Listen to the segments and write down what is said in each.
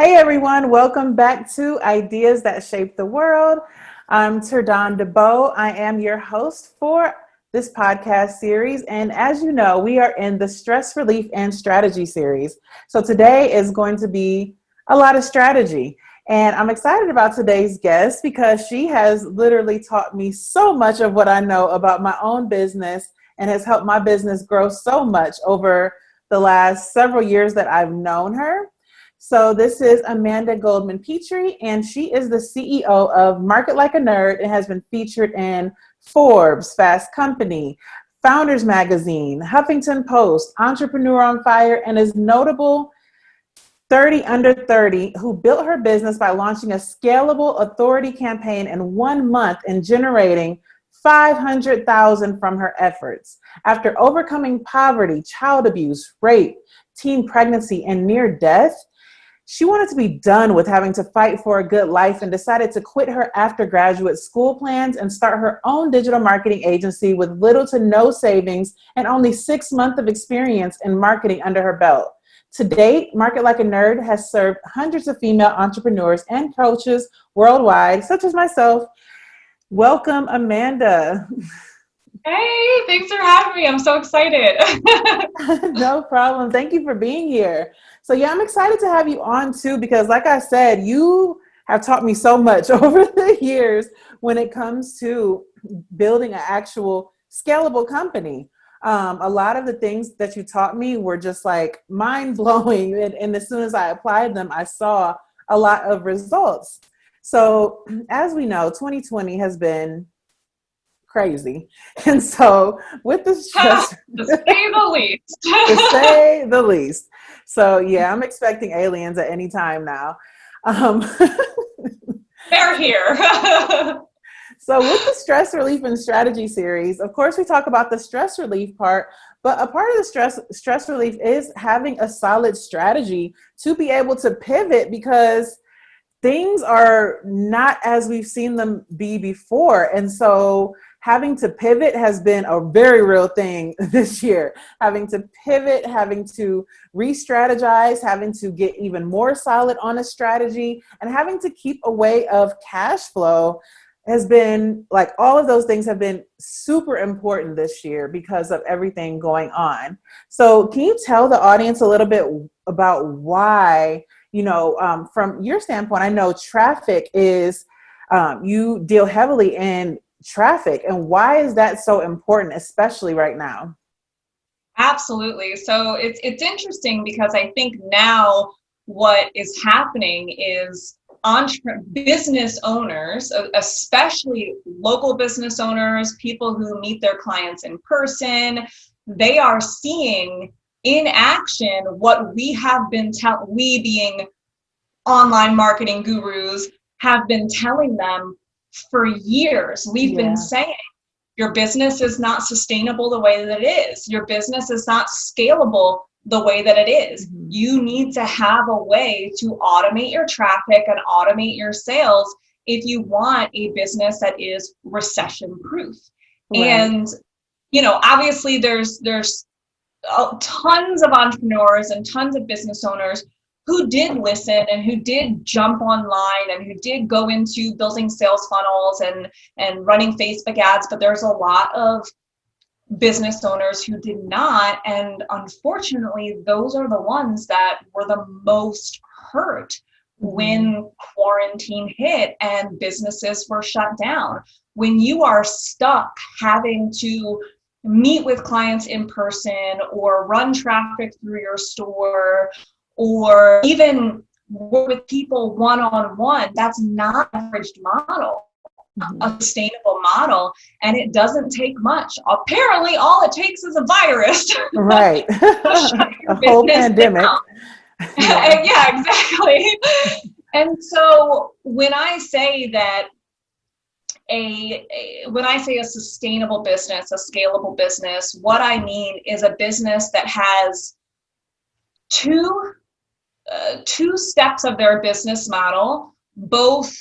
Hey everyone, welcome back to Ideas That Shape the World. I'm Terdon DeBow. I am your host for this podcast series. And as you know, we are in the Stress Relief and Strategy series. So today is going to be a lot of strategy. And I'm excited about today's guest because she has literally taught me so much of what I know about my own business and has helped my business grow so much over the last several years that I've known her. So this is Amanda Goldman-Petri, and she is the CEO of Market Like a Nerd and has been featured in Forbes, Fast Company, Founders Magazine, Huffington Post, Entrepreneur on Fire, and is notable 30 Under 30, who built her business by launching a scalable authority campaign in 1 month and generating $500,000 from her efforts. After overcoming poverty, child abuse, rape, teen pregnancy, and near death, she wanted to be done with having to fight for a good life and decided to quit her after graduate school plans and start her own digital marketing agency with little to no savings and only 6 months of experience in marketing under her belt. To date, Market Like a Nerd has served hundreds of female entrepreneurs and coaches worldwide, such as myself. Welcome, Amanda. Hey, thanks for having me. I'm so excited. No problem. Thank you for being here. So yeah, I'm excited to have you on too, because like I said, you have taught me so much over the years when it comes to building an actual scalable company. A lot of the things that you taught me were just like mind blowing. And as soon as I applied them, I saw a lot of results. So as we know, 2020 has been crazy. And so with the stress, To say the least. to say the least. So yeah, I'm expecting aliens at any time now. Um, They're here. so with the stress relief and strategy series, of course we talk about the stress relief part, but a part of the stress relief is having a solid strategy to be able to pivot because things are not as we've seen them be before. And so having to pivot has been a very real thing this year. Having to pivot, having to re-strategize, having to get even more solid on a strategy, and having to keep a way of cash flow has been like all of those things have been super important this year because of everything going on. So can you tell the audience a little bit about why, from your standpoint, I know traffic is, you deal heavily in traffic, and why is that so important, especially right now? Absolutely. So it's interesting because I think now what is happening is business owners, especially local business owners, people who meet their clients in person, they are seeing in action what we have been we being online marketing gurus have been telling them for years. We've been saying your business is not sustainable the way that it is. Your business is not scalable the way that it is. Mm-hmm. You need to have a way to automate your traffic and automate your sales if you want a business that is recession proof. Right. And, obviously there's tons of entrepreneurs and tons of business owners who did listen and who did jump online and who did go into building sales funnels and running Facebook ads, but there's a lot of business owners who did not. And unfortunately, those are the ones that were the most hurt when quarantine hit and businesses were shut down. When you are stuck having to meet with clients in person or run traffic through your store, or even work with people one-on-one, that's not an averaged model, a sustainable model, and it doesn't take much. Apparently, all it takes is a virus. Right. A whole pandemic. Yeah, exactly. And so when I say that when I say a sustainable business, a scalable business, what I mean is a business that has two steps of their business model, both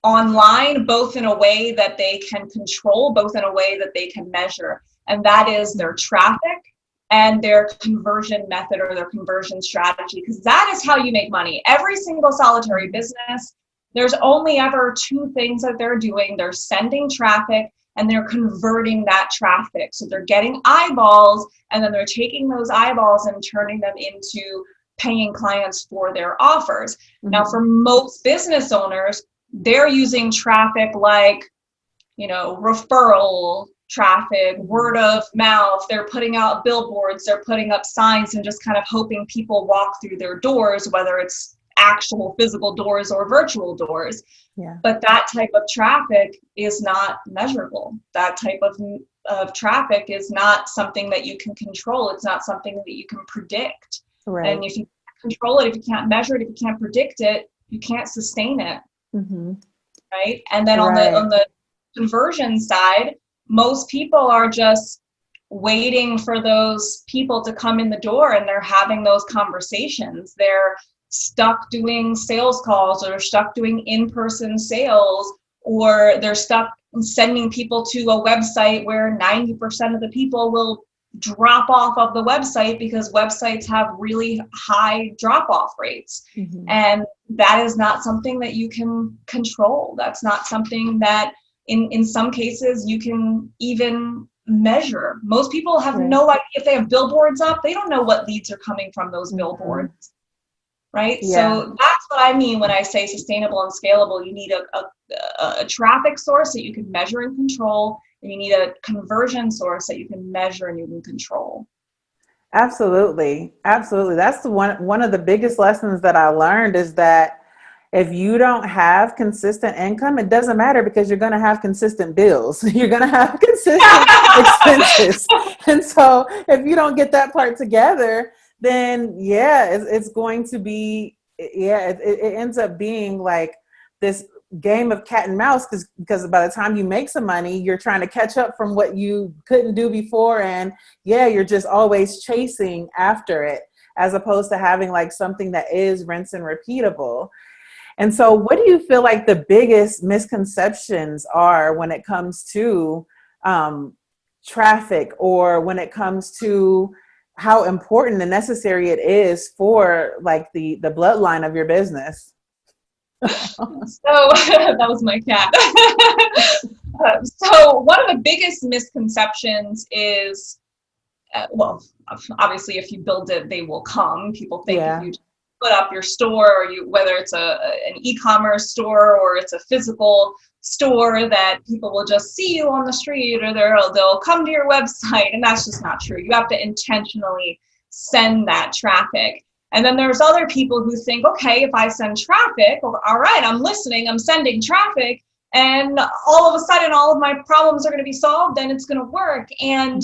online, both in a way that they can control, both in a way that they can measure. And that is their traffic and their conversion method or their conversion strategy, because that is how you make money. Every single solitary business, there's only ever two things that they're doing. They're sending traffic and they're converting that traffic. So they're getting eyeballs, and then they're taking those eyeballs and turning them into paying clients for their offers. Mm-hmm. Now, for most business owners, they're using traffic like, referral traffic, word of mouth. They're putting out billboards, they're putting up signs, and just kind of hoping people walk through their doors, whether it's actual physical doors or virtual doors. Yeah. But that type of traffic is not measurable. That type of traffic is not something that you can control. It's not something that you can predict. Right. And if you can't control it, if you can't measure it, if you can't predict it, you can't sustain it. Mm-hmm. Right. And then on the conversion side, most people are just waiting for those people to come in the door, and they're having those conversations. They're stuck doing sales calls, or they're stuck doing in-person sales, or they're stuck sending people to a website where 90% of the people will drop off of the website because websites have really high drop-off rates. Mm-hmm. And that is not something that you can control. That's not something that in some cases you can even measure. Most people have no idea. If they have billboards up, they don't know what leads are coming from those billboards. Right? Yeah. So that's what I mean when I say sustainable and scalable. You need a traffic source that you can measure and control, and you need a conversion source that you can measure and you can control. Absolutely. Absolutely. That's one of the biggest lessons that I learned, is that if you don't have consistent income, it doesn't matter, because you're going to have consistent bills. You're going to have consistent expenses. And so if you don't get that part together, then it's going to be, it ends up being like this game of cat and mouse, because by the time you make some money, you're trying to catch up from what you couldn't do before. And you're just always chasing after it, as opposed to having like something that is rinse and repeatable. And so what do you feel like the biggest misconceptions are when it comes to traffic, or when it comes to how important and necessary it is for like the bloodline of your business? So that was my cat. So one of the biggest misconceptions is, obviously if you build it, they will come. People think if you put up your store, or whether it's an e-commerce store or it's a physical store, that people will just see you on the street, or they'll come to your website. And that's just not true. You have to intentionally send that traffic. And then there's other people who think, okay, if I send traffic, well, all right, I'm listening, I'm sending traffic, and all of a sudden all of my problems are going to be solved and it's going to work. And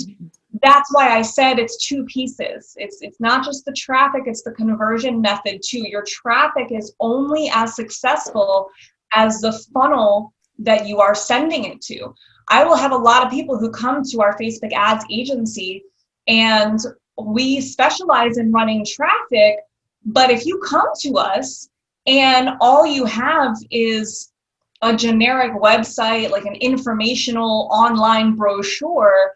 that's why I said it's two pieces. It's not just the traffic, it's the conversion method too. Your traffic is only as successful as the funnel that you are sending it to. I will have a lot of people who come to our Facebook ads agency, and we specialize in running traffic. But if you come to us and all you have is a generic website, like an informational online brochure,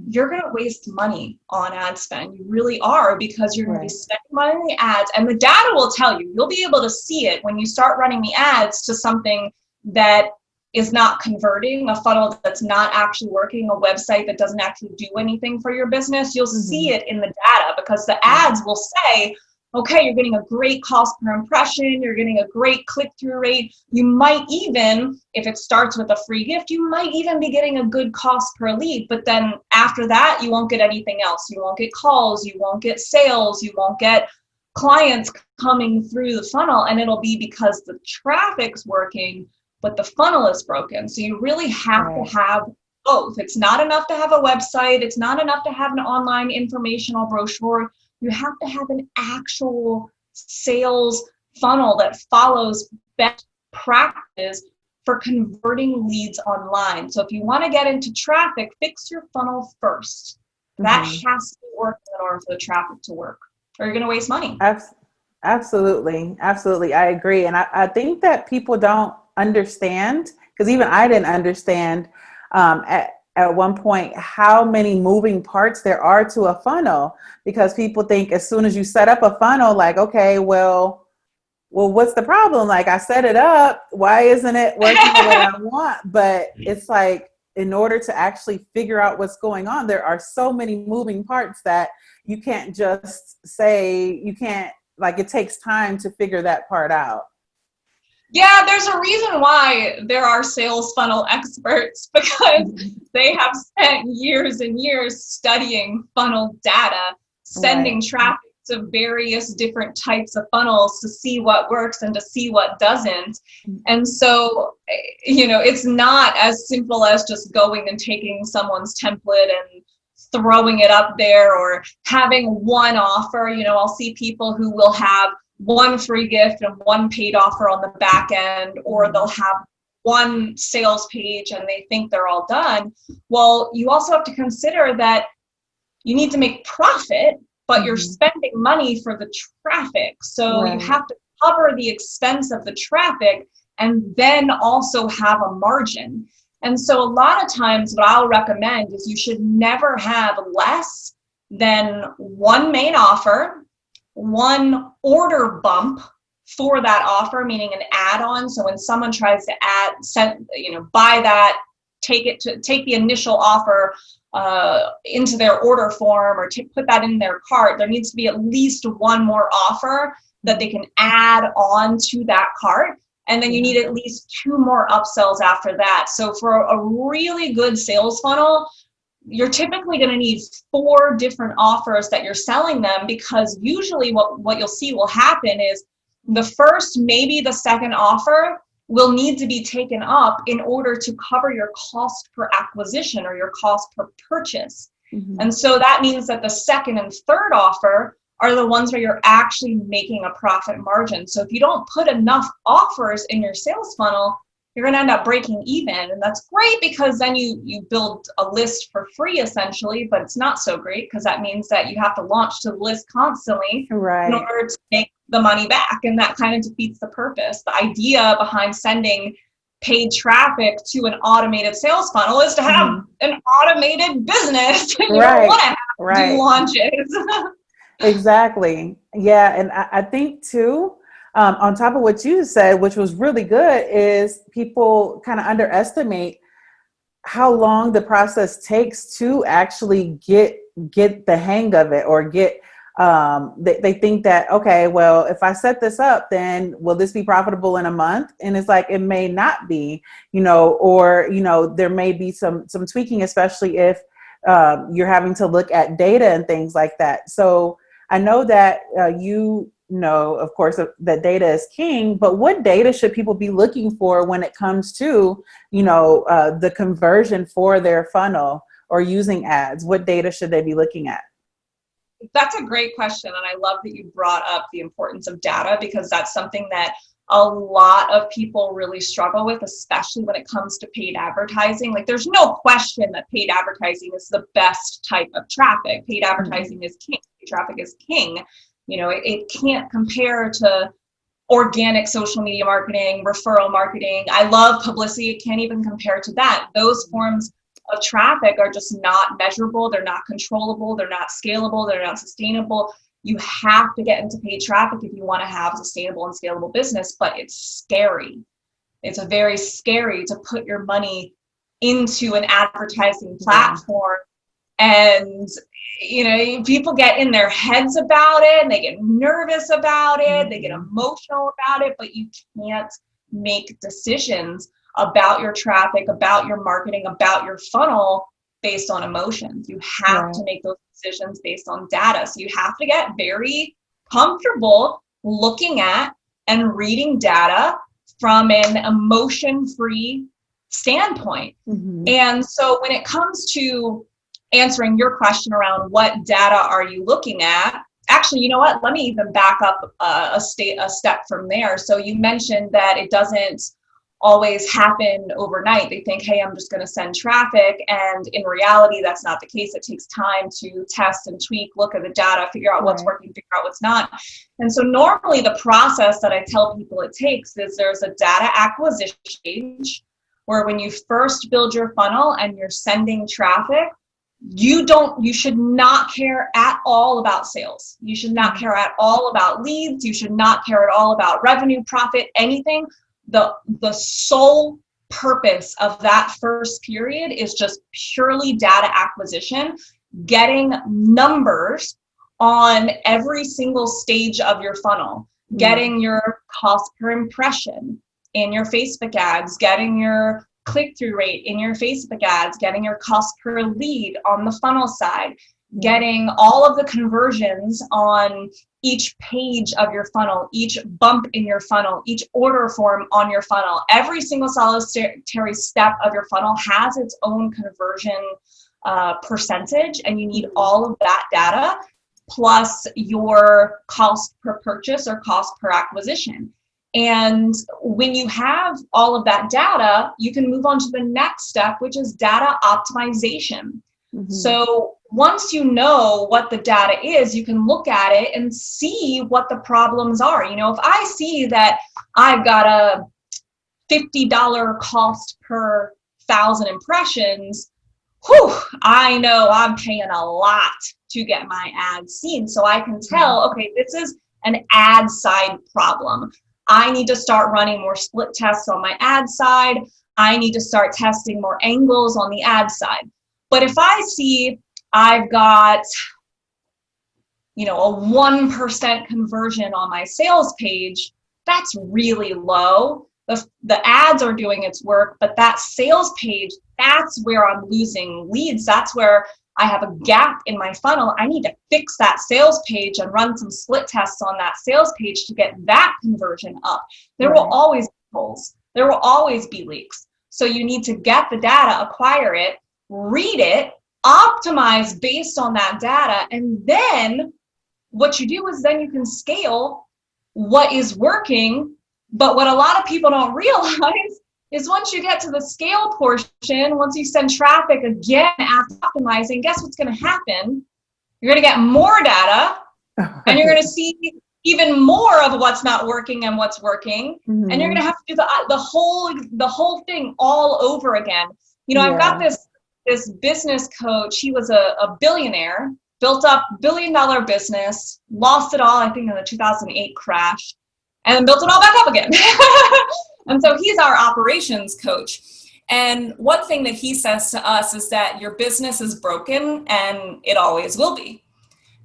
you're going to waste money on ad spend. You really are, because you're going to be spending money on the ads, and the data will tell you. You'll be able to see it when you start running the ads to something that is not converting, a funnel that's not actually working, a website that doesn't actually do anything for your business. You'll see it in the data, because the ads will say, okay, you're getting a great cost per impression, you're getting a great click-through rate. You might even, if it starts with a free gift, you might even be getting a good cost per lead. But then after that, you won't get anything else. You won't get calls, you won't get sales, you won't get clients coming through the funnel, and it'll be because the traffic's working, but the funnel is broken. So you really have to have both. It's not enough to have a website. It's not enough to have an online informational brochure. You have to have an actual sales funnel that follows best practice for converting leads online. So if you want to get into traffic, fix your funnel first. That has to work in order for the traffic to work, or you're going to waste money. Absolutely. Absolutely. I agree. And I think that people don't understand, because even I didn't understand at one point how many moving parts there are to a funnel, because people think as soon as you set up a funnel, like, okay, well, what's the problem? Like, I set it up. Why isn't it working the way I want? But it's like, in order to actually figure out what's going on, there are so many moving parts that you can't just say, like, it takes time to figure that part out. Yeah, there's a reason why there are sales funnel experts, because they have spent years and years studying funnel data, sending traffic to various different types of funnels to see what works and to see what doesn't. And so, it's not as simple as just going and taking someone's template and throwing it up there, or having one offer. I'll see people who will have one free gift and one paid offer on the back end, or they'll have one sales page and they think they're all done. Well, you also have to consider that you need to make profit, but you're spending money for the traffic. So you have to cover the expense of the traffic and then also have a margin. And so a lot of times what I'll recommend is you should never have less than one main offer, one order bump for that offer, meaning an add-on. So when someone tries to buy that, take the initial offer into their order form, or put that in their cart, there needs to be at least one more offer that they can add on to that cart. And then you need at least two more upsells after that. So for a really good sales funnel, you're typically going to need 4 different offers that you're selling them, because usually what you'll see will happen is the first, maybe the second offer will need to be taken up in order to cover your cost per acquisition or your cost per purchase. And so that means that the second and third offer are the ones where you're actually making a profit margin. So if you don't put enough offers in your sales funnel, you're going to end up breaking even. And that's great, because then you build a list for free essentially, but it's not so great, because that means that you have to launch to the list constantly in order to make the money back. And that kind of defeats the purpose. The idea behind sending paid traffic to an automated sales funnel is to have an automated business. You don't want to have to do launches. Exactly. Yeah. And I think too, on top of what you said, which was really good, is people kind of underestimate how long the process takes to actually get the hang of it, or get, they think that, okay, well, if I set this up, then will this be profitable in a month? And it's like, it may not be, or, there may be some tweaking, especially if you're having to look at data and things like that. So I know that of course, that data is king, but what data should people be looking for when it comes to, the conversion for their funnel or using ads? What data should they be looking at? That's a great question. And I love that you brought up the importance of data, because that's something that a lot of people really struggle with, especially when it comes to paid advertising. Like, there's no question that paid advertising is the best type of traffic. Paid advertising is king. Traffic is king. It can't compare to organic social media marketing, referral marketing. I love publicity. It can't even compare to that. Those forms of traffic are just not measurable. They're not controllable. They're not scalable. They're not sustainable. You have to get into paid traffic if you want to have a sustainable and scalable business, but it's scary. It's very scary to put your money into an advertising platform. And, people get in their heads about it, and they get nervous about it. They get emotional about it, but you can't make decisions about your traffic, about your marketing, about your funnel based on emotions. You have to make those decisions based on data. So you have to get very comfortable looking at and reading data from an emotion-free standpoint. And so when it comes to answering your question around what data are you looking at, actually, you know what? Let me even back up a step from there. So you mentioned that it doesn't always happen overnight. They think, hey, I'm just going to send traffic. And in reality, that's not the case. It takes time to test and tweak, look at the data, figure out what's working, figure out what's not. And so normally the process that I tell people it takes is there's a data acquisition stage, where when you first build your funnel and you're sending traffic, you should not care at all about sales. You should not care at all about leads. You should not care at all about revenue, profit, anything. The sole purpose of that first period is just purely data acquisition, getting numbers on every single stage of your funnel, getting your cost per impression in your Facebook ads, getting your click-through rate in your Facebook ads, getting your cost per lead on the funnel side, getting all of the conversions on each page of your funnel, each bump in your funnel, each order form on your funnel. Every single solitary step of your funnel has its own conversion percentage, and you need all of that data plus your cost per purchase or cost per acquisition. And when you have all of that data, you can move on to the next step, which is data optimization. So once you know what the data is, you can look at it and see what the problems are. You know, if I see that I've got a $50 cost per 1,000 impressions, I know I'm paying a lot to get my ads seen. So I can tell, okay, this is an ad side problem. I need to start running more split tests on my ad side. I need to start testing more angles on the ad side. But if I see I've got, a 1% conversion on my sales page, that's really low. The ads are doing its work, but that sales page, that's where I'm losing leads. That's where I have a gap in my funnel. I need to fix that sales page and run some split tests on that sales page to get that conversion up. There will always be holes. There will always be leaks. So you need to get the data, acquire it, read it, optimize based on that data. And then what you do is then you can scale what is working. But what a lot of people don't realize is once you get to the scale portion, once you send traffic again after optimizing, guess what's going to happen? You're going to get more data and you're going to see even more of what's not working and what's working. And you're going to have to do the whole thing all over again. I've got this business coach. He was a billionaire, built up $1 billion business, lost it all, I think in the 2008 crash, and then built it all back up again. And so he's our operations coach. And one thing that he says to us is that your business is broken and it always will be.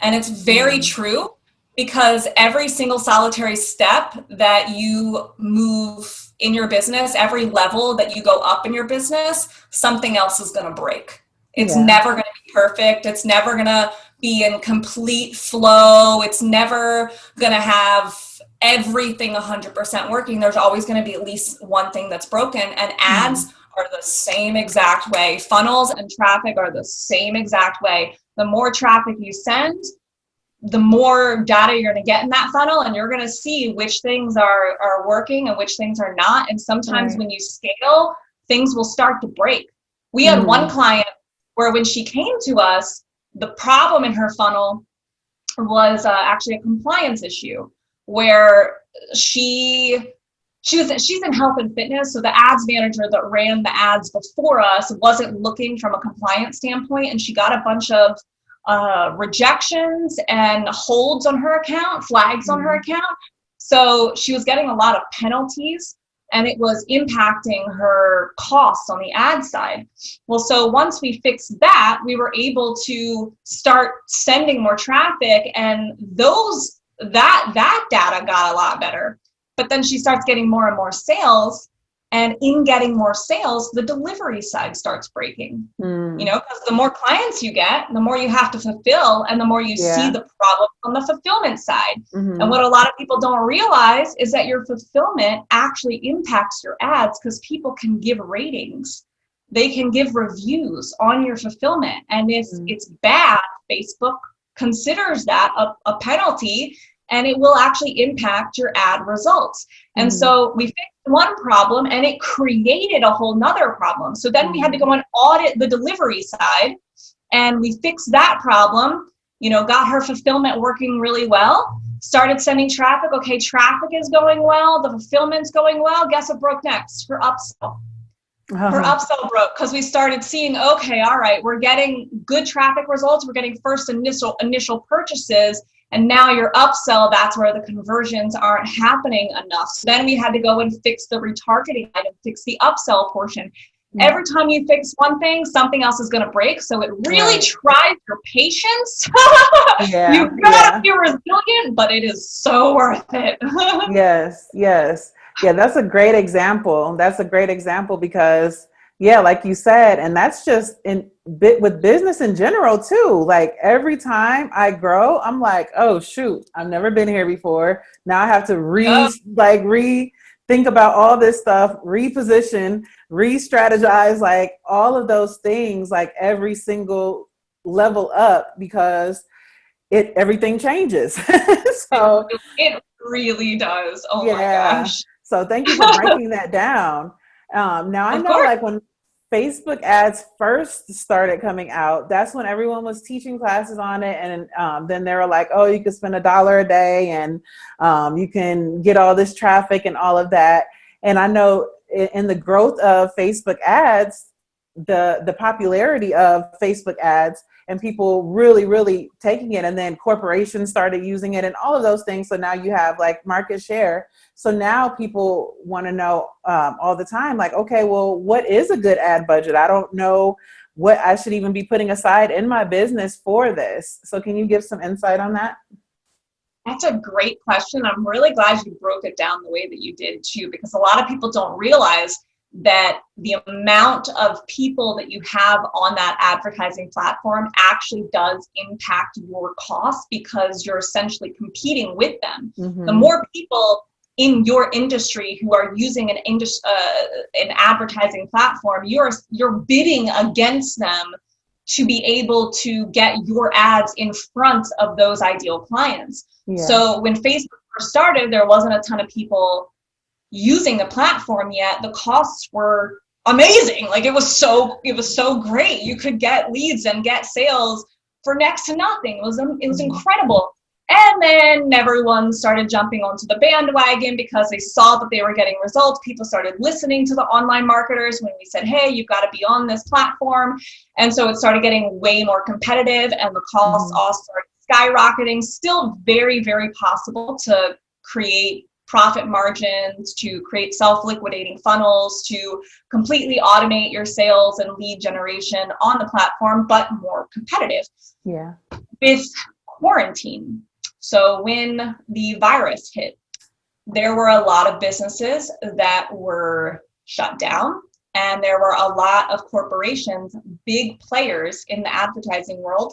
And it's very true, because every single solitary step that you move in your business, every level that you go up in your business, something else is going to break. It's never going to be perfect. It's never going to be in complete flow. It's never going to have everything 100% working. There's always going to be at least one thing that's broken. And ads are the same exact way. Funnels and traffic are the same exact way. The more traffic you send, the more data you're going to get in that funnel, and you're going to see which things are working and which things are not. And sometimes when you scale, things will start to break. We had one client where when she came to us, the problem in her funnel was actually a compliance issue, where she's in health and fitness. So the ads manager that ran the ads before us wasn't looking from a compliance standpoint, and she got a bunch of rejections and holds on her account, flags on her account. So she was getting a lot of penalties, and it was impacting her costs on the ad side. Well, so once we fixed that, we were able to start sending more traffic, and that data got a lot better. But then she starts getting more and more sales, and in getting more sales, the delivery side starts breaking. Because the more clients you get, the more you have to fulfill, and the more you see the problem on the fulfillment side. And what a lot of people don't realize is that your fulfillment actually impacts your ads, because people can give ratings. They can give reviews on your fulfillment. And if it's bad, Facebook considers that a penalty, and it will actually impact your ad results. And so we fixed one problem, and it created a whole nother problem. So then we had to go and audit the delivery side, and we fixed that problem, got her fulfillment working really well, started sending traffic. Okay, traffic is going well, the fulfillment's going well. Guess what broke next? Her upsell. her Uh-huh. upsell broke because we started seeing, okay, all right, we're getting good traffic results, we're getting first initial purchases, and now your upsell, that's where the conversions aren't happening enough. So then we had to go and fix the retargeting item, fix the upsell portion. Yeah. Every time you fix one thing, something else is going to break. So it really Right. tries your patience. Yeah. You've got to Yeah. be resilient, but it is so worth it. Yes, yes. Yeah, that's a great example. That's a great example because, yeah, like you said, and that's just in bit with business in general too. Like every time I grow, I'm like, oh shoot, I've never been here before. Now I have to Yep. think about all this stuff, reposition, re-strategize, like all of those things, like every single level up because it everything changes. It, So it really does. Oh my yeah. gosh. So thank you for breaking that down. Now I Of know course. like when Facebook ads first started coming out, that's when everyone was teaching classes on it. And then they were like, oh, you could spend $1 a day and you can get all this traffic and all of that. And I know in the growth of Facebook ads, the popularity of Facebook ads and people really taking it, and then corporations started using it and all of those things. So now you have like market share. So now people want to know all the time, like, okay, well, what is a good ad budget? I don't know what I should even be putting aside in my business for this. So can you give some insight on that? That's a great question. I'm really glad you broke it down the way that you did too, because a lot of people don't realize that the amount of people that you have on that advertising platform actually does impact your costs because you're essentially competing with them. The Mm-hmm. more people in your industry who are using an advertising platform, you're bidding against them to be able to get your ads in front of those ideal clients. Yeah. So when Facebook first started, there wasn't a ton of people using the platform yet. The costs were amazing. Like it was so great. You could get leads and get sales for next to nothing. It was Mm-hmm. incredible. And then everyone started jumping onto the bandwagon because they saw that they were getting results. People started listening to the online marketers when we said, hey, you've got to be on this platform. And so it started getting way more competitive and the costs Mm-hmm. all started skyrocketing. Still very possible to create profit margins, to create self-liquidating funnels, to completely automate your sales and lead generation on the platform, but more competitive. Yeah. With quarantine, so when the virus hit, there were a lot of businesses that were shut down, and there were a lot of corporations, big players in the advertising world,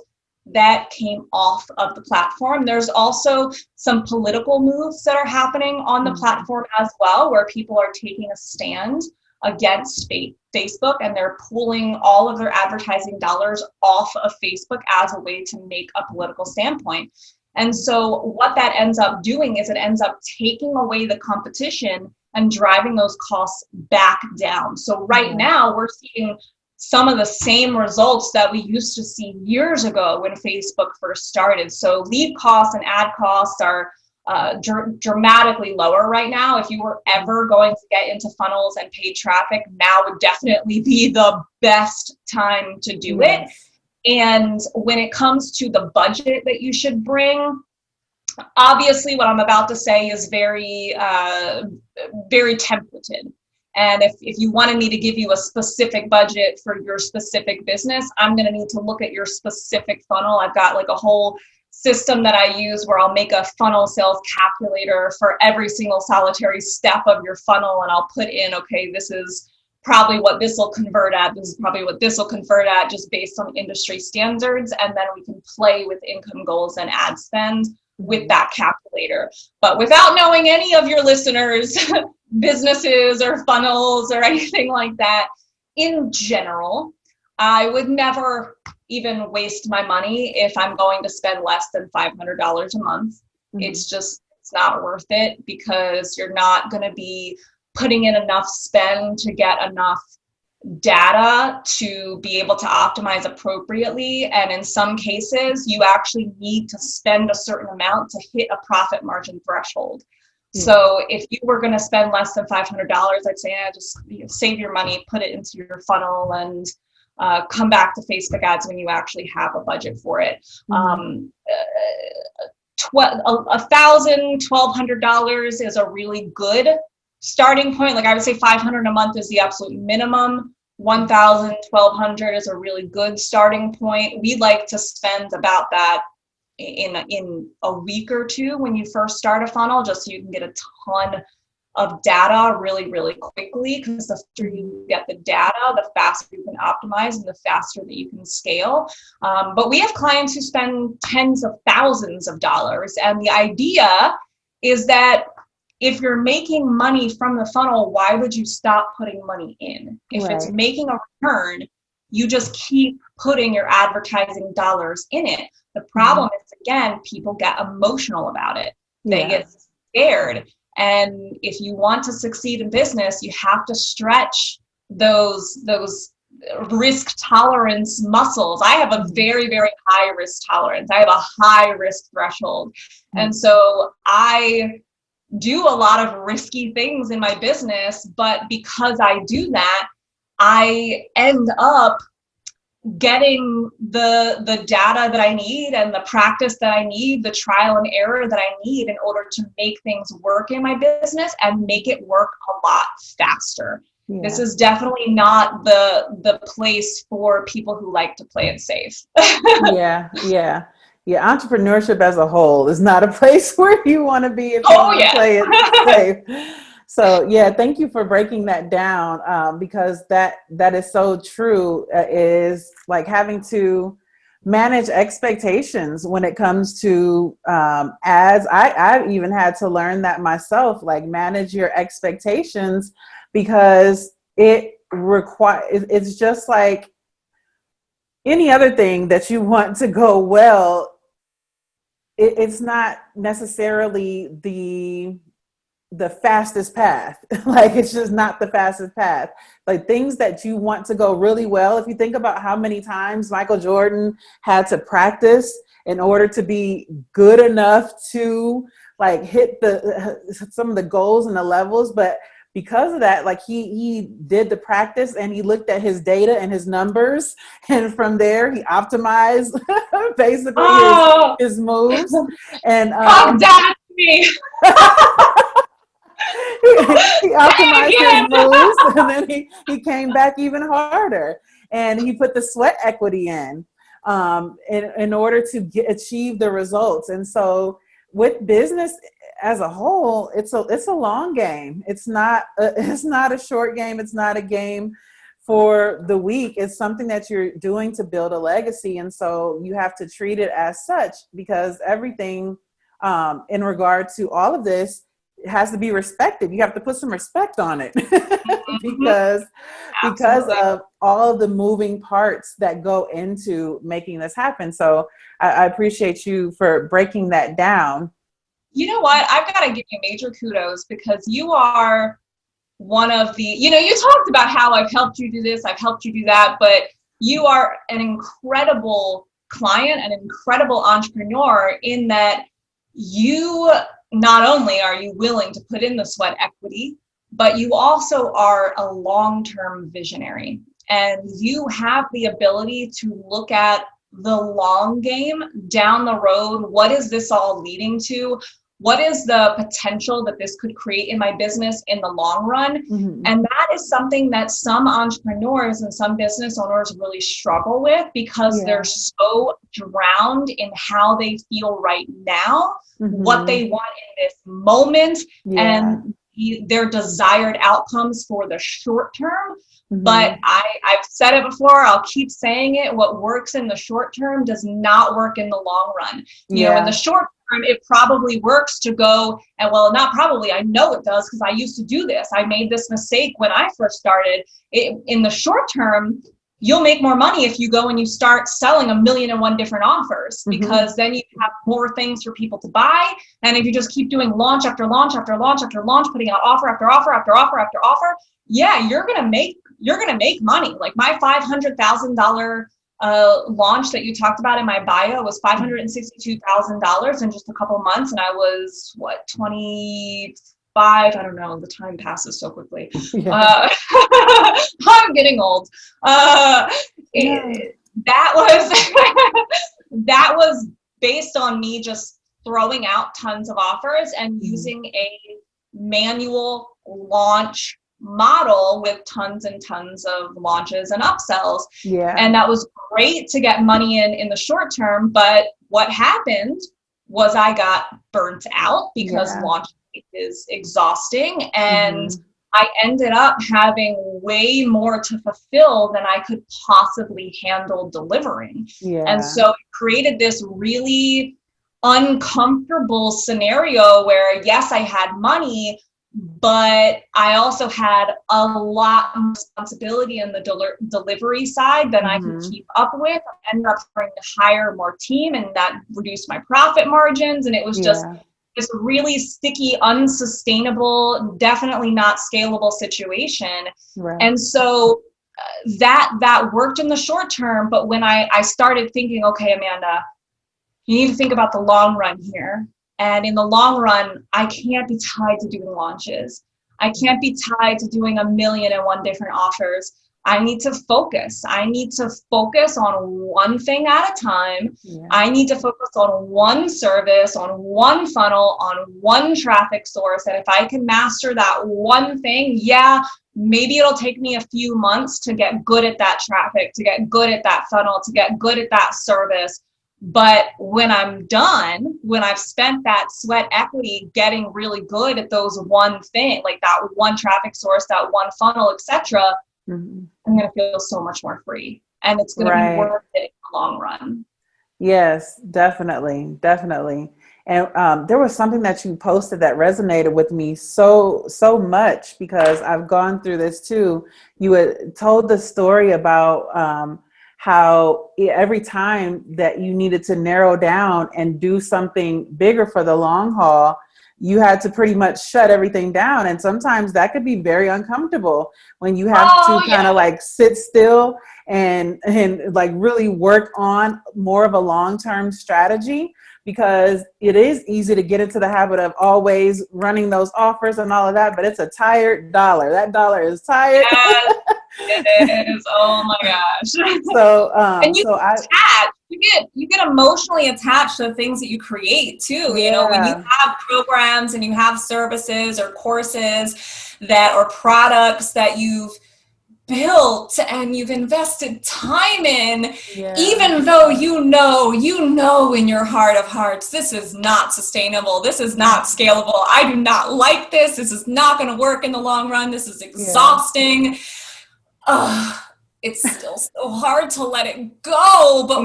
that came off of the platform. There's also some political moves that are happening on the Mm-hmm. platform as well, where people are taking a stand against Facebook and they're pulling all of their advertising dollars off of Facebook as a way to make a political standpoint. And so what that ends up doing is it ends up taking away the competition and driving those costs back down. So right Yeah. now we're seeing some of the same results that we used to see years ago when Facebook first started. So lead costs and ad costs are dramatically lower right now. If you were ever going to get into funnels and paid traffic, now would definitely be the best time to do it. Yes. And when it comes to the budget that you should bring, obviously what I'm about to say is very templated. And if you wanted me to give you a specific budget for your specific business, I'm going to need to look at your specific funnel. I've got like a whole system that I use where I'll make a funnel sales calculator for every single solitary step of your funnel. And I'll put in, okay, this is probably what this will convert at. This is probably what this will convert at, just based on industry standards. And then we can play with income goals and ad spend with that calculator. But without knowing any of your listeners, businesses or funnels or anything like that, in general, I would never even waste my money if I'm going to spend less than $500 a month. Mm-hmm. It's not worth it because you're not going to be putting in enough spend to get enough data to be able to optimize appropriately. And in some cases, you actually need to spend a certain amount to hit a profit margin threshold. So if you were going to spend less than $500, I'd say just save your money, put it into your funnel, and come back to Facebook ads when you actually have a budget for it. $1,000, $1,200 is a really good starting point. Like I would say $500 a month is the absolute minimum. $1,000, $1,200 is a really good starting point. We like to spend about that in a week or two when you first start a funnel, just so you can get a ton of data really, really quickly, because the faster you get the data, the faster you can optimize and the faster that you can scale. But we have clients who spend tens of thousands of dollars. And the idea is that if you're making money from the funnel, why would you stop putting money in? If it's making a return, you just keep putting your advertising dollars in it. The problem is, again, people get emotional about it. They get scared. And if you want to succeed in business, you have to stretch those risk tolerance muscles. I have a very, very high risk tolerance. I have a high risk threshold. And so I do a lot of risky things in my business, but because I do that, I end up getting the data that I need and the practice that I need, the trial and error that I need in order to make things work in my business and make it work a lot faster. Yeah. This is definitely not the place for people who like to play it safe. Yeah. Entrepreneurship as a whole is not a place where you want to be if you want to play it safe. So thank you for breaking that down, because that is so true. Is like having to manage expectations when it comes to ads. I've even had to learn that myself, like manage your expectations, because it's just like any other thing that you want to go well. It's not necessarily the fastest path. Like, it's just not the fastest path. Like, things that you want to go really well, if you think about how many times Michael Jordan had to practice in order to be good enough to like hit some of the goals and the levels, but because of that, like he did the practice and he looked at his data and his numbers, and from there he optimized basically his moves. And talk that to me. he optimized his moves, and then he came back even harder, and he put the sweat equity in order to achieve the results. And so with business as a whole, it's a long game. It's not a short game. It's not a game for the week. It's something that you're doing to build a legacy. And so you have to treat it as such, because everything in regard to all of this has to be respected. You have to put some respect on it because of all of the moving parts that go into making this happen. So I appreciate you for breaking that down. You know what? I've got to give you major kudos, because you are one of the, you talked about how I've helped you do this, I've helped you do that, but you are an incredible client, an incredible entrepreneur, in that you not only are you willing to put in the sweat equity, but you also are a long-term visionary, and you have the ability to look at the long game down the road. What is this all leading to? What is the potential that this could create in my business in the long run? Mm-hmm. And that is something that some entrepreneurs and some business owners really struggle with, because they're so drowned in how they feel right now, what they want in this moment, and their desired outcomes for the short term. But I've said it before, I'll keep saying it. What works in the short term does not work in the long run. You know, in the short term, it probably works to go, and well, not probably, I know it does, because I used to do this. I made this mistake when I first started. In the short term, you'll make more money if you go and you start selling 1,000,001 different offers, because then you have more things for people to buy. And if you just keep doing launch after launch after launch after launch, putting out offer after offer after offer after offer, you're gonna make money. Like my $500,000 launch that you talked about in my bio was $562,000 in just a couple months. And I was, 25? I don't know. The time passes so quickly. Yeah. I'm getting old. Yeah. That was, that was based on me just throwing out tons of offers and using a manual launch model with tons and tons of launches and upsells. Yeah. And that was great to get money in the short term. But what happened was I got burnt out because launch is exhausting. And I ended up having way more to fulfill than I could possibly handle delivering. Yeah. And so it created this really uncomfortable scenario where, yes, I had money, but I also had a lot of responsibility in the delivery side than I could keep up with. I ended up having to hire more team, and that reduced my profit margins. And it was just this really sticky, unsustainable, definitely not scalable situation. Right. And so that worked in the short term. But when I started thinking, okay, Amanda, you need to think about the long run here. And in the long run, I can't be tied to doing launches. I can't be tied to doing 1,000,001 different offers. I need to focus. I need to focus on one thing at a time. Yeah. I need to focus on one service, on one funnel, on one traffic source. And if I can master that one thing, maybe it'll take me a few months to get good at that traffic, to get good at that funnel, to get good at that service. But when I'm done, when I've spent that sweat equity getting really good at those one thing, like that one traffic source, that one funnel, etc., I'm going to feel so much more free, and it's going to be worth it in the long run. Yes, definitely. Definitely. And there was something that you posted that resonated with me so much, because I've gone through this too. You had told the story about how every time that you needed to narrow down and do something bigger for the long haul, you had to pretty much shut everything down. And sometimes that could be very uncomfortable when you have to kind of like sit still and like really work on more of a long-term strategy, because it is easy to get into the habit of always running those offers and all of that, but it's a tired dollar. That dollar is tired. Yes, it is. Oh my gosh. So, and you get emotionally attached to the things that you create too. You know, when you have programs and you have services or courses that or products that you've built and you've invested time in, even though you know in your heart of hearts, this is not sustainable, this is not scalable, I do not like this is not going to work in the long run, this is exhausting. It's still so hard to let it go, but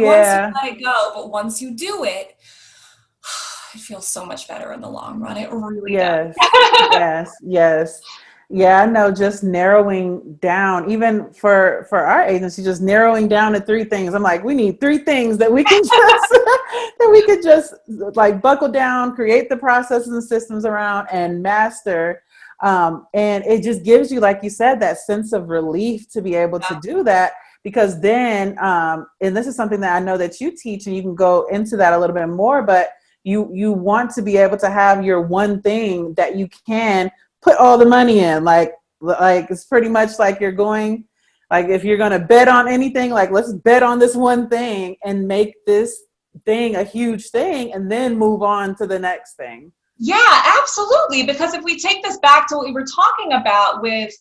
once you do it, it feels so much better in the long run. It really does. Yes. Yeah, I know, just narrowing down, even for our agency, just narrowing down to 3 things. I'm like, we need 3 things that we can just like buckle down, create the processes and systems around, and master. And it just gives you, like you said, that sense of relief to be able to do that, because then, and this is something that I know that you teach, and you can go into that a little bit more, but you want to be able to have your one thing that you can put all the money in, like it's pretty much like you're going, like if you're going to bet on anything, like let's bet on this one thing and make this thing a huge thing, and then move on to the next thing. Yeah, absolutely. Because if we take this back to what we were talking about with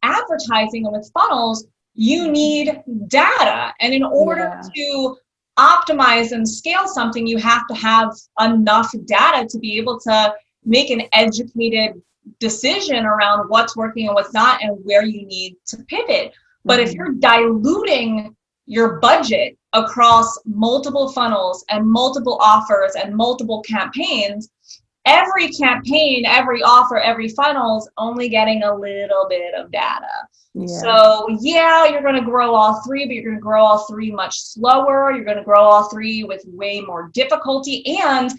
advertising and with funnels, you need data. And in order to optimize and scale something, you have to have enough data to be able to make an educated decision around what's working and what's not, and where you need to pivot. But if you're diluting your budget across multiple funnels and multiple offers and multiple campaigns, every campaign, every offer, every funnel is only getting a little bit of data. So you're going to grow all 3, but you're going to grow all 3 much slower. You're going to grow all 3 with way more difficulty, and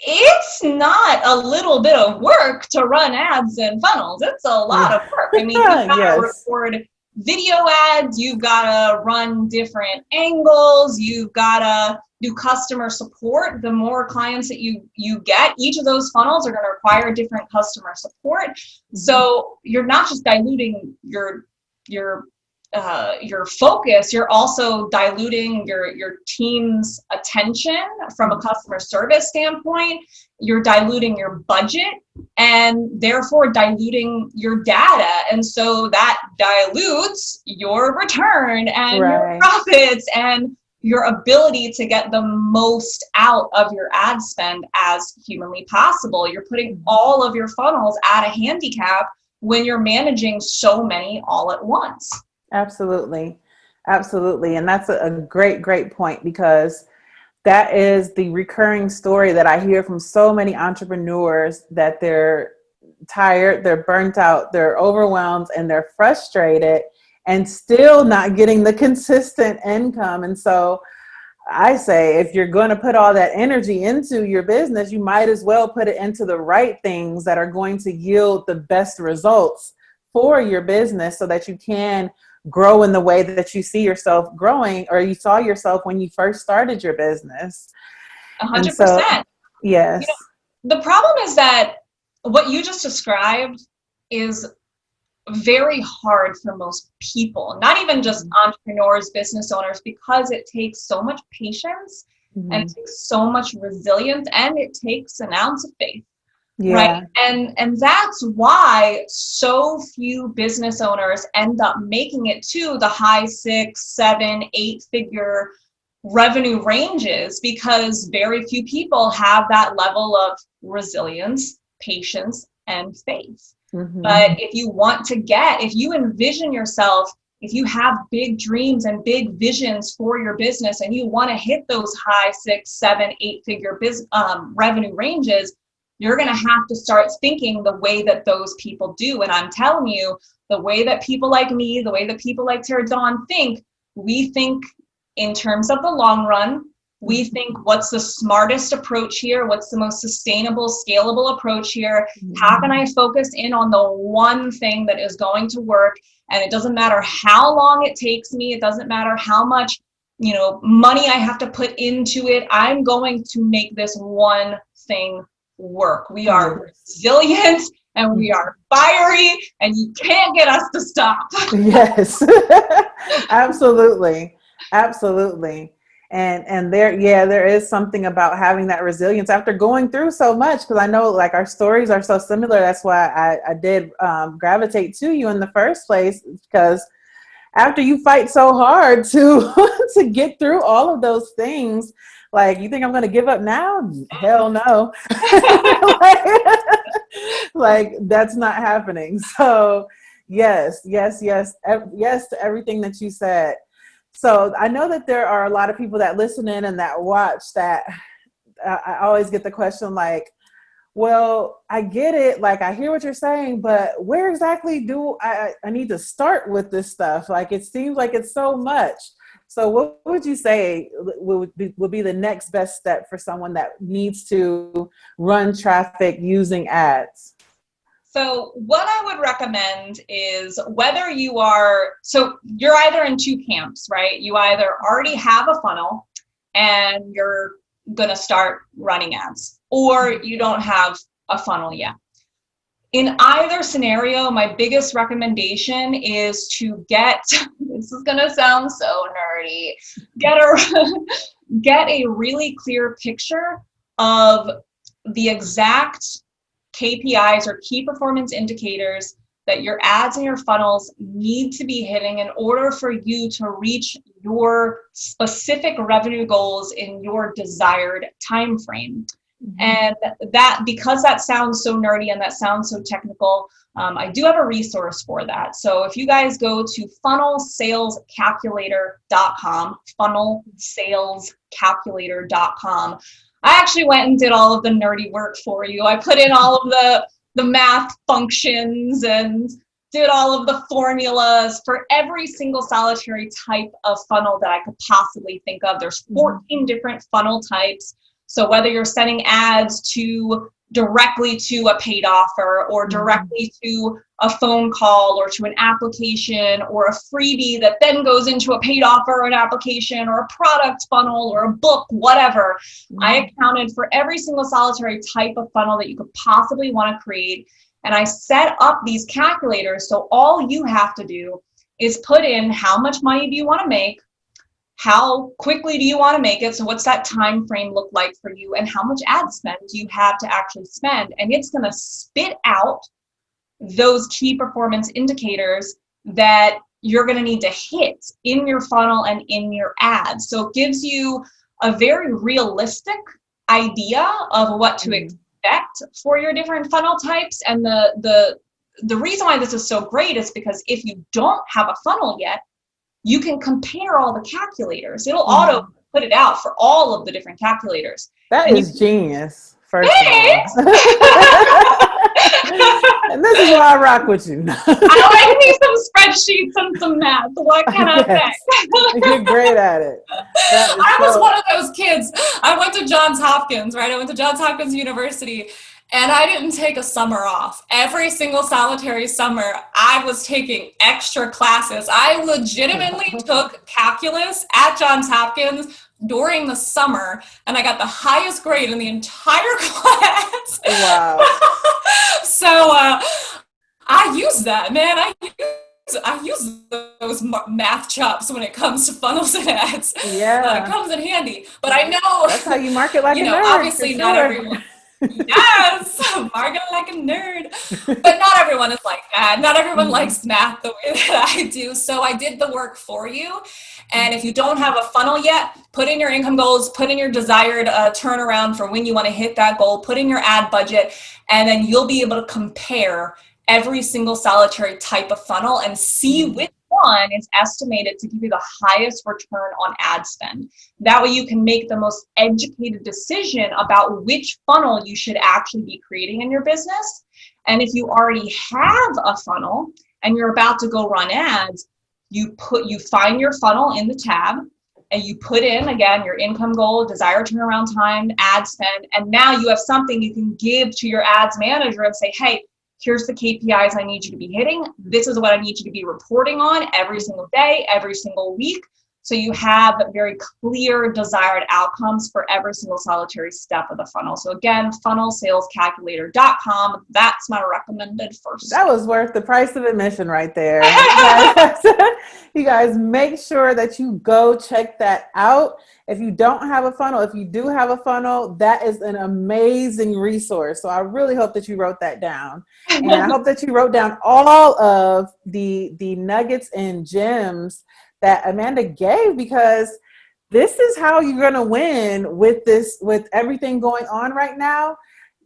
it's not a little bit of work to run ads and funnels. It's a lot of work. I mean, you've got to record video ads, you've got to run different angles, you've got to do customer support. The more clients that you get, each of those funnels are going to require different customer support. So you're not just diluting your focus, you're also diluting your team's attention from a customer service standpoint. You're diluting your budget and therefore diluting your data. And so that dilutes your return and your profits and your ability to get the most out of your ad spend as humanly possible. You're putting all of your funnels at a handicap when you're managing so many all at once. Absolutely. Absolutely. And that's a great point, because that is the recurring story that I hear from so many entrepreneurs, that they're tired, they're burnt out, they're overwhelmed, and they're frustrated and still not getting the consistent income. And so I say, if you're going to put all that energy into your business, you might as well put it into the right things that are going to yield the best results for your business, so that you can grow in the way that you see yourself growing, or you saw yourself when you first started your business. 100%. So, yes. The problem is that what you just described is very hard for most people, not even just entrepreneurs, business owners, because it takes so much patience and it takes so much resilience, and it takes an ounce of faith. Right. And that's why so few business owners end up making it to the high 6, 7, 8 figure revenue ranges, because very few people have that level of resilience, patience, and faith. But if you envision yourself, if you have big dreams and big visions for your business, and you want to hit those high 6, 7, 8 figure revenue ranges, you're going to have to start thinking the way that those people do. And I'm telling you, the way that people like me, the way that people like Tara Dawn think, we think in terms of the long run. We think, what's the smartest approach here? What's the most sustainable, scalable approach here? How can I focus in on the one thing that is going to work? And it doesn't matter how long it takes me. It doesn't matter how much, money I have to put into it. I'm going to make this one thing work. We are resilient and we are fiery, and you can't get us to stop. Yes, absolutely. And there is something about having that resilience after going through so much, because I know, like, our stories are so similar. That's why I did gravitate to you in the first place, because after you fight so hard to to get through all of those things, like, you think I'm going to give up now? Hell no. like that's not happening. So yes to everything that you said. So I know that there are a lot of people that listen in and that watch that I always get the question, like, well, I get it. Like, I hear what you're saying, but where exactly do I need to start with this stuff? Like, it seems like it's so much. So what would you say would be the next best step for someone that needs to run traffic using ads? So what I would recommend is, whether you're either in two camps, right? You either already have a funnel and you're going to start running ads, or you don't have a funnel yet. In either scenario, my biggest recommendation is to get, this is going to sound so nerdy, get a really clear picture of the exact KPIs, or key performance indicators, that your ads and your funnels need to be hitting in order for you to reach your specific revenue goals in your desired time frame. And that, because that sounds so nerdy and that sounds so technical, I do have a resource for that. So if you guys go to funnelsalescalculator.com, funnelsalescalculator.com, I actually went and did all of the nerdy work for you. I put in all of the math functions and did all of the formulas for every single solitary type of funnel that I could possibly think of. There's 14 different funnel types. So whether you're sending ads to directly to a paid offer or directly to a phone call or to an application or a freebie that then goes into a paid offer or an application or a product funnel or a book, whatever. I accounted for every single solitary type of funnel that you could possibly want to create. And I set up these calculators. So all you have to do is put in how much money do you want to make, how quickly do you want to make it? So what's that time frame look like for you? And how much ad spend do you have to actually spend? And it's going to spit out those key performance indicators that you're going to need to hit in your funnel and in your ads. So it gives you a very realistic idea of what to expect for your different funnel types. And the reason why this is so great is because if you don't have a funnel yet, you can compare all the calculatthis. It'll auto put it out for all of the different calculators. That is genius. First Thanks. of all. And this is why I rock with you. I need some spreadsheets and some math. What can I say? You're great at it. I was one of those kids. I went to Johns Hopkins, right? I went to Johns Hopkins University. And I didn't take a summer off. Every single solitary summer, I was taking extra classes. I legitimately took calculus at Johns Hopkins during the summer, and I got the highest grade in the entire class. Wow. So I use that, man. I use those math chops when it comes to funnels and ads. Yeah. It comes in handy. But I know that's how you market like a nerd. Obviously not everyone. Yes, marketing like a nerd. But not everyone is like that. Not everyone likes math the way that I do. So I did the work for you. And if you don't have a funnel yet, put in your income goals, put in your desired turnaround for when you want to hit that goal, put in your ad budget, and then you'll be able to compare every single solitary type of funnel and see which one is estimated to give you the highest return on ad spend. That way you can make the most educated decision about which funnel you should actually be creating in your business. And if you already have a funnel and you're about to go run ads, you find your funnel in the tab and you put in, again, your income goal, desired turnaround time, ad spend, and now you have something you can give to your ads manager and say, hey, here's the KPIs I need you to be hitting. This is what I need you to be reporting on every single day, every single week. So you have very clear desired outcomes for every single solitary step of the funnel. So again, funnelsalescalculator.com. That's my recommended first. That was worth the price of admission right there. You guys make sure that you go check that out. If you don't have a funnel, if you do have a funnel, that is an amazing resource. So I really hope that you wrote that down. And I hope that you wrote down all of the nuggets and gems that Amanda gave, because this is how you're going to win with everything going on right now.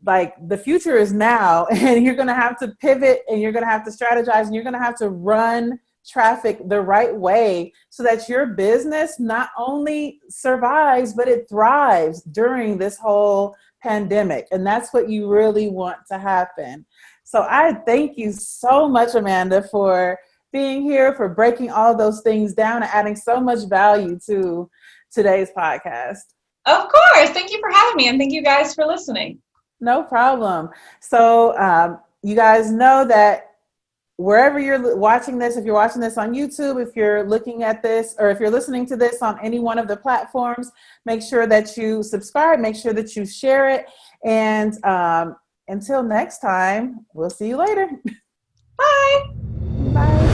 Like, the future is now, and you're going to have to pivot, and you're going to have to strategize, and you're going to have to run traffic the right way so that your business not only survives, but it thrives during this whole pandemic. And that's what you really want to happen. So I thank you so much, Amanda, for being here, for breaking all those things down and adding so much value to today's podcast. Of course. Thank you for having me, and thank you guys for listening. No problem. So you guys know that wherever you're watching this, if you're watching this on YouTube, if you're looking at this, or if you're listening to this on any one of the platforms, make sure that you subscribe, make sure that you share it. And until next time, we'll see you later. Bye. Bye.